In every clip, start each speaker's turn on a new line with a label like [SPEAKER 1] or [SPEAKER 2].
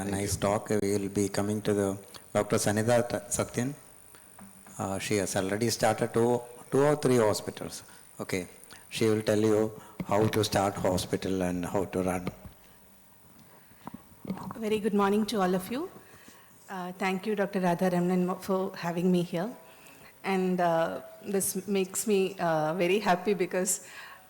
[SPEAKER 1] nice talk. We will be coming to the Dr. SANITHA Sathyan. She has already started two or three hospitals. Okay. She will tell you how to start hospital and how to run.
[SPEAKER 2] Very good morning to all of you. Thank you, Dr. Radha Ramnan, for having me here. And this makes me very happy because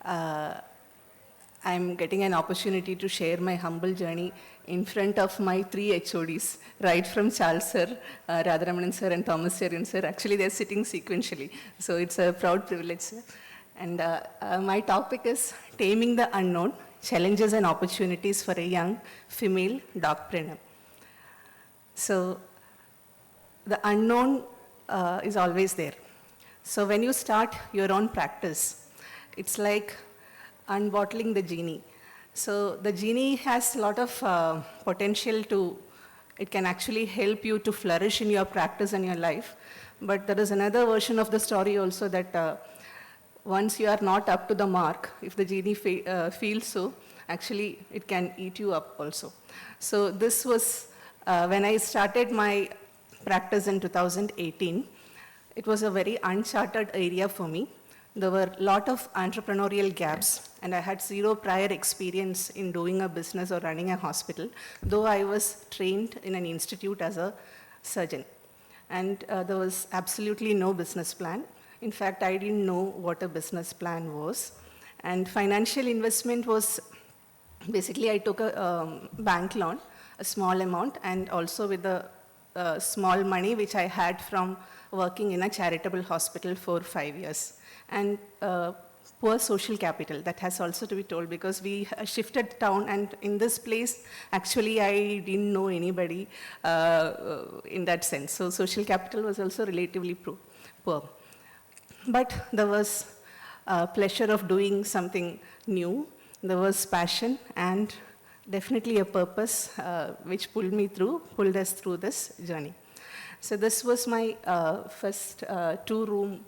[SPEAKER 2] I'm getting an opportunity to share my humble journey in front of my 3 HODs, right from Charles sir, Radha Ramanan sir and Thomas Cherian sir. Actually, they're sitting sequentially. So it's a proud privilege, sir. And my topic is Taming the Unknown, Challenges and Opportunities for a Young Female Docpreneur. So the unknown is always there. So when you start your own practice, it's like unbottling the genie. So the genie has a lot of potential to, it can actually help you to flourish in your practice and your life. But there is another version of the story also that once you are not up to the mark, if the genie feels so, actually it can eat you up also. So this was when I started my practice in 2018. It was a very uncharted area for me. There were a lot of entrepreneurial gaps, and I had zero prior experience in doing a business or running a hospital, though I was trained in an institute as a surgeon. And there was absolutely no business plan. In fact, I didn't know what a business plan was. And financial investment was, basically I took a bank loan, a small amount, and also with the small money which I had from working in a charitable hospital for 5 years. And poor social capital, that has also to be told, because we shifted town, and in this place, actually I didn't know anybody in that sense. So social capital was also relatively poor. But there was pleasure of doing something new. There was passion and definitely a purpose which pulled us through this journey. So this was my first 2-room,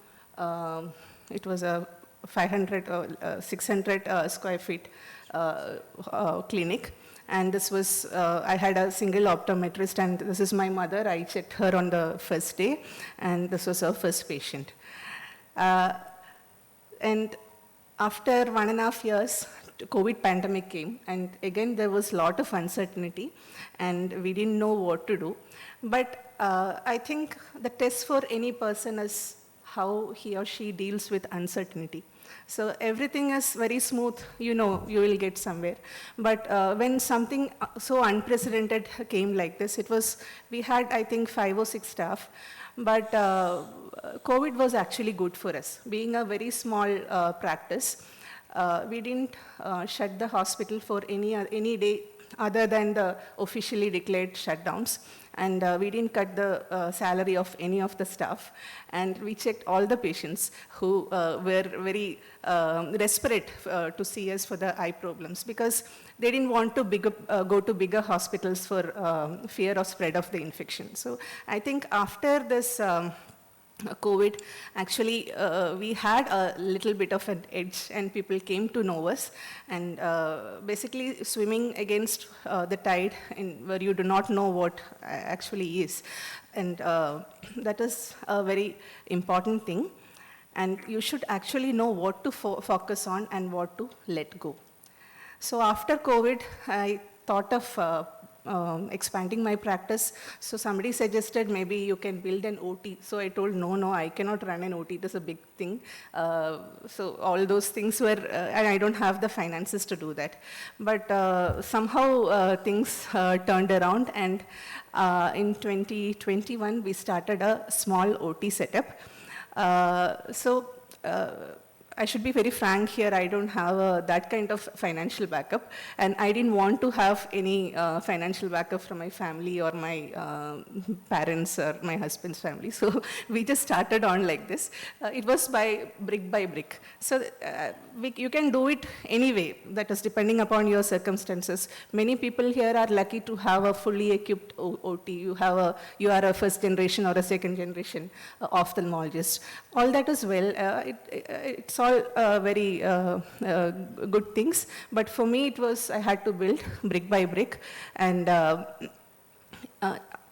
[SPEAKER 2] it was a 600 square feet clinic. And this was, I had a single optometrist, and this is my mother. I checked her on the first day, and this was her first patient. And after 1.5 years, COVID pandemic came, and again there was a lot of uncertainty, and we didn't know what to do. But I think the test for any person is how he or she deals with uncertainty. So everything is very smooth, you know, you will get somewhere. But when something so unprecedented came like this, we had, I think, 5 or 6 staff. But COVID was actually good for us. Being a very small practice, we didn't shut the hospital for any day other than the officially declared shutdowns. And we didn't cut the salary of any of the staff. And we checked all the patients who were very desperate to see us for the eye problems, because they didn't want to go to bigger hospitals for fear of spread of the infection. So I think after this COVID, actually, we had a little bit of an edge, and people came to know us. And basically, swimming against the tide where you do not know what actually is. And that is a very important thing. And you should actually know what to focus on and what to let go. So after COVID, I thought of expanding my practice. So somebody suggested maybe you can build an OT. So I told, no, I cannot run an OT. It is a big thing. So all those things were, and I don't have the finances to do that. But somehow things turned around, and in 2021, we started a small OT setup. I should be very frank here, I don't have that kind of financial backup, and I didn't want to have any financial backup from my family or my parents or my husband's family. So we just started on like this. It was by brick. So you can do it anyway, that is depending upon your circumstances. Many people here are lucky to have a fully equipped OT. You are a first generation or a second generation ophthalmologist. All that is well, it's all very good things, but for me I had to build brick by brick, and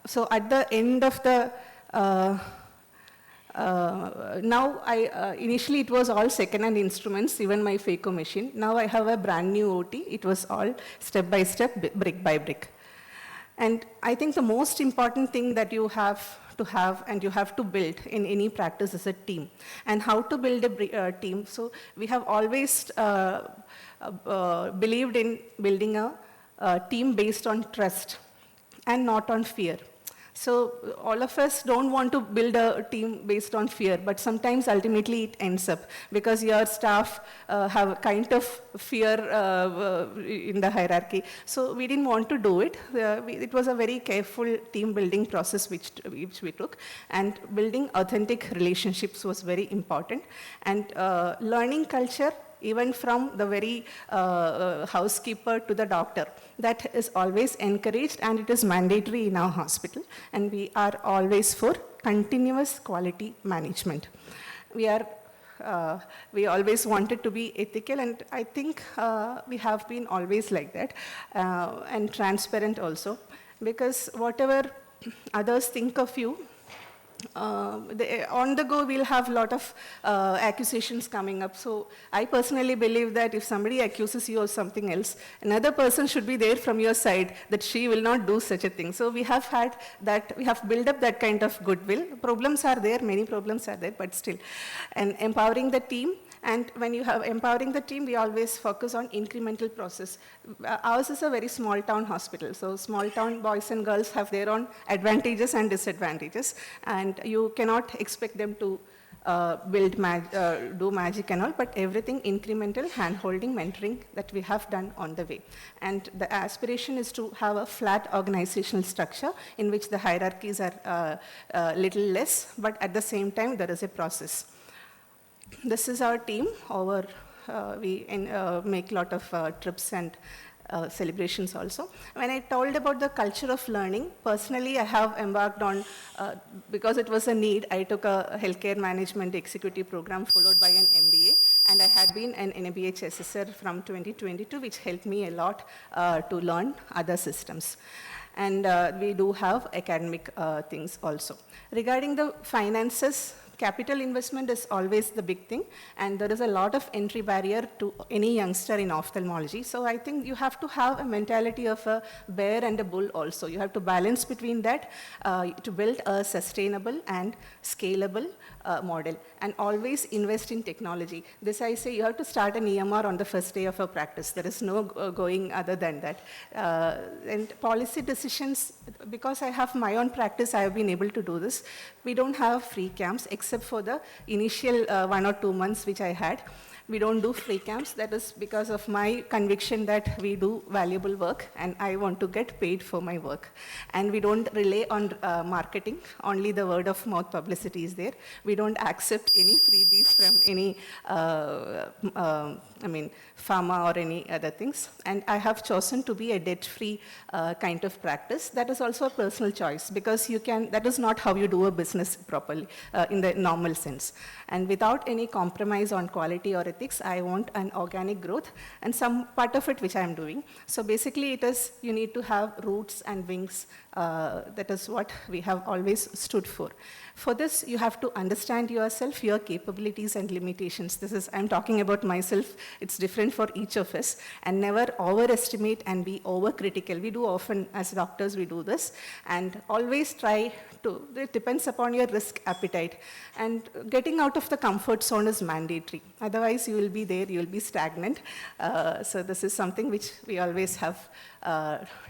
[SPEAKER 2] So at the end of the, now initially it was all second-hand instruments, even my phaco machine. Now I have a brand new OT. It was all step by step, brick by brick. And I think the most important thing that you have to have and you have to build in any practice is a team. And how to build a team. So we have always believed in building a team based on trust and not on fear. So all of us don't want to build a team based on fear, but sometimes ultimately it ends up because your staff have kind of fear in the hierarchy. So we didn't want to do it. It was a very careful team building process which we took, and building authentic relationships was very important. And learning culture, even from the very housekeeper to the doctor, that is always encouraged and it is mandatory in our hospital. And we are always for continuous quality management. We always wanted to be ethical, and I think we have been always like that, and transparent also, because whatever others think of you, on the go, we'll have a lot of accusations coming up. So I personally believe that if somebody accuses you of something else, another person should be there from your side that she will not do such a thing. So we have had that, we have built up that kind of goodwill. Problems are there, many problems are there, but still. And empowering the team. And when you have empowering the team, we always focus on incremental process. Ours is a very small town hospital. So small town boys and girls have their own advantages and disadvantages. And you cannot expect them to do magic and all, but everything incremental, hand-holding, mentoring that we have done on the way. And the aspiration is to have a flat organizational structure in which the hierarchies are little less, but at the same time, there is a process. This is our team. We make a lot of trips and celebrations also. When I told about the culture of learning, personally I have embarked on, because it was a need, I took a healthcare management executive program followed by an MBA, and I had been an NABH assessor from 2022, which helped me a lot to learn other systems. And we do have academic things also. Regarding the finances, capital investment is always the big thing, and there is a lot of entry barrier to any youngster in ophthalmology. So I think you have to have a mentality of a bear and a bull also. You have to balance between that to build a sustainable and scalable model, and always invest in technology. This I say, you have to start an EMR on the first day of a practice. There is no going other than that. And policy decisions, because I have my own practice, I have been able to do this. We don't have free camps except for the initial 1 or 2 months which I had. We don't do free camps. That is because of my conviction that we do valuable work and I want to get paid for my work. And we don't rely on marketing. Only the word of mouth publicity is there. We don't accept any freebies from any, pharma or any other things. And I have chosen to be a debt-free kind of practice. That is also a personal choice, because that is not how you do a business properly in the normal sense. And without any compromise on quality or ethics, I want an organic growth, and some part of it which I am doing. So basically it is, you need to have roots and wings. That is what we have always stood for. For this, you have to understand yourself, your capabilities and limitations. I'm talking about myself. It's different for each of us. And never overestimate and be overcritical. We do often, as doctors, we do this. And always try to, it depends upon your risk appetite. And getting out of the comfort zone is mandatory. Otherwise, you will be there, you will be stagnant. So this is something which we always have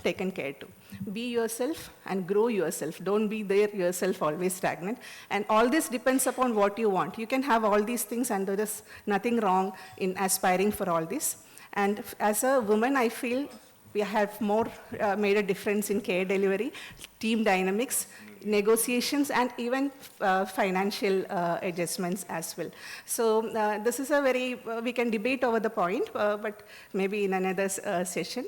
[SPEAKER 2] taken care to. Be yourself and grow yourself. Don't be there yourself always stagnant. And all this depends upon what you want. You can have all these things, and there is nothing wrong in aspiring for all this. And as a woman, I feel we have more made a difference in care delivery, team dynamics, negotiations, and even financial adjustments as well. So this is a very, we can debate over the point, but maybe in another session.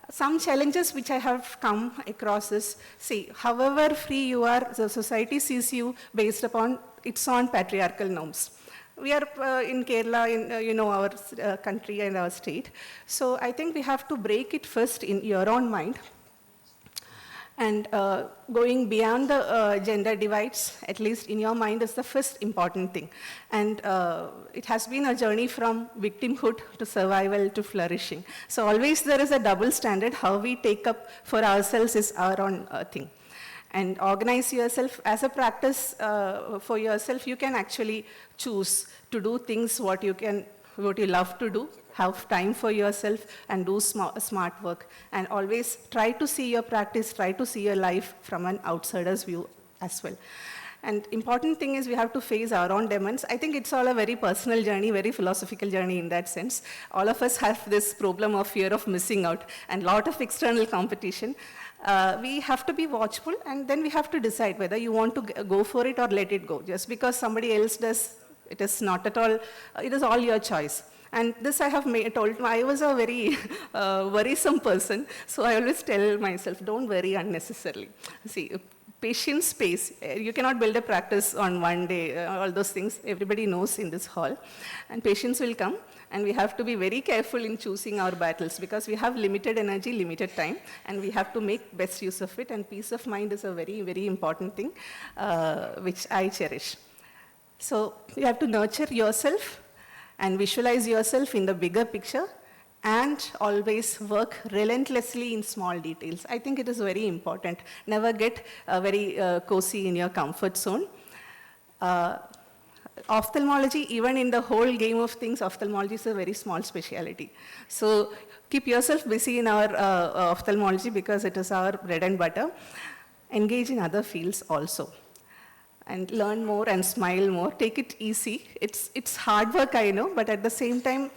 [SPEAKER 2] Some challenges which I have come across is, see, however free you are, the society sees you based upon its own patriarchal norms. We are in Kerala, in our country and our state. So I think we have to break it first in your own mind. And going beyond the gender divides, at least in your mind, is the first important thing. And it has been a journey from victimhood to survival to flourishing. So always there is a double standard. How we take up for ourselves is our own thing. And organize yourself as a practice for yourself. You can actually choose to do things what you love to do, have time for yourself, and do smart work. And always try to see your practice, try to see your life from an outsider's view as well. And important thing is we have to face our own demons. I think it's all a very personal journey, very philosophical journey in that sense. All of us have this problem of fear of missing out and lot of external competition. We have to be watchful, and then we have to decide whether you want to go for it or let it go. Just because somebody else does, it is not at all, it is all your choice. And this I have told, I was a very worrisome person, so I always tell myself, don't worry unnecessarily. See, patience, space. You cannot build a practice on one day, all those things everybody knows in this hall. And patience will come, and we have to be very careful in choosing our battles because we have limited energy, limited time, and we have to make best use of it, and peace of mind is a very, very important thing, which I cherish. So you have to nurture yourself and visualize yourself in the bigger picture, and always work relentlessly in small details. I think it is very important. Never get very cozy in your comfort zone. Ophthalmology, even in the whole game of things, ophthalmology is a very small specialty. So keep yourself busy in our ophthalmology because it is our bread and butter. Engage in other fields also. And learn more and smile more. Take it easy. It's hard work, I know, but at the same time,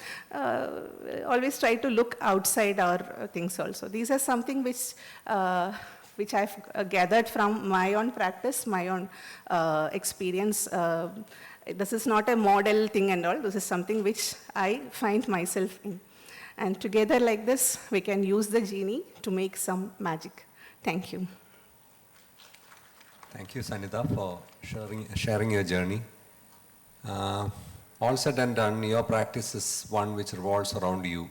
[SPEAKER 2] always try to look outside our things also. These are something which I've gathered from my own practice, my own experience. This is not a model thing and all. This is something which I find myself in. And together like this, we can use the genie to make some magic. Thank you.
[SPEAKER 3] Thank you, SANITHA, for sharing your journey. All said and done, your practice is one which revolves around you.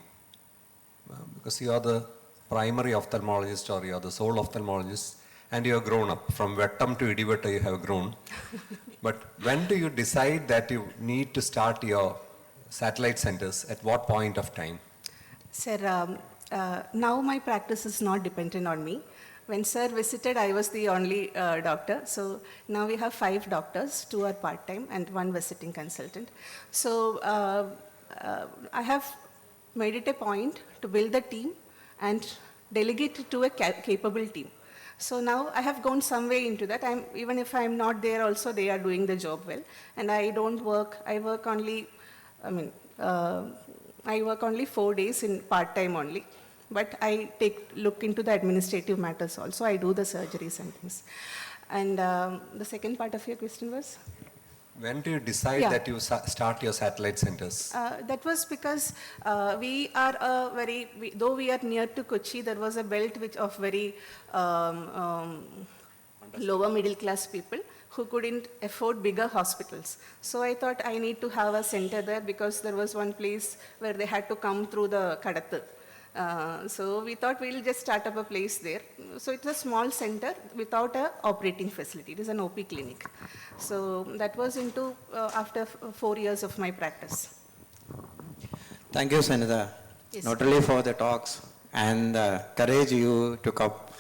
[SPEAKER 3] Because you are the primary ophthalmologist, or you are the sole ophthalmologist, and you have grown up. From Vettam to Idivetta you have grown. But when do you decide that you need to start your satellite centers? At what point of time?
[SPEAKER 2] Sir, now my practice is not dependent on me. When sir visited, I was the only doctor. So now we have 5 doctors, 2 are part-time and 1 visiting consultant. So I have made it a point to build the team and delegate it to a capable team. So now I have gone some way into that. Even if I'm not there also, they are doing the job well. And I don't work, I work only 4 days in part-time only. But I look into the administrative matters also. I do the surgeries and things. And the second part of your question was?
[SPEAKER 3] When do you decide that you start your satellite centers?
[SPEAKER 2] That was because we are though we are near to Kochi, there was a belt of very lower middle class people who couldn't afford bigger hospitals. So I thought I need to have a center there because there was one place where they had to come through the Kadathu. So we thought we'll just start up a place there. So it's a small center without an operating facility. It is an OP clinic. So that was into after 4 years of my practice.
[SPEAKER 1] Thank you, SANITHA.
[SPEAKER 2] Yes.
[SPEAKER 1] Not only for the talks and the courage you took up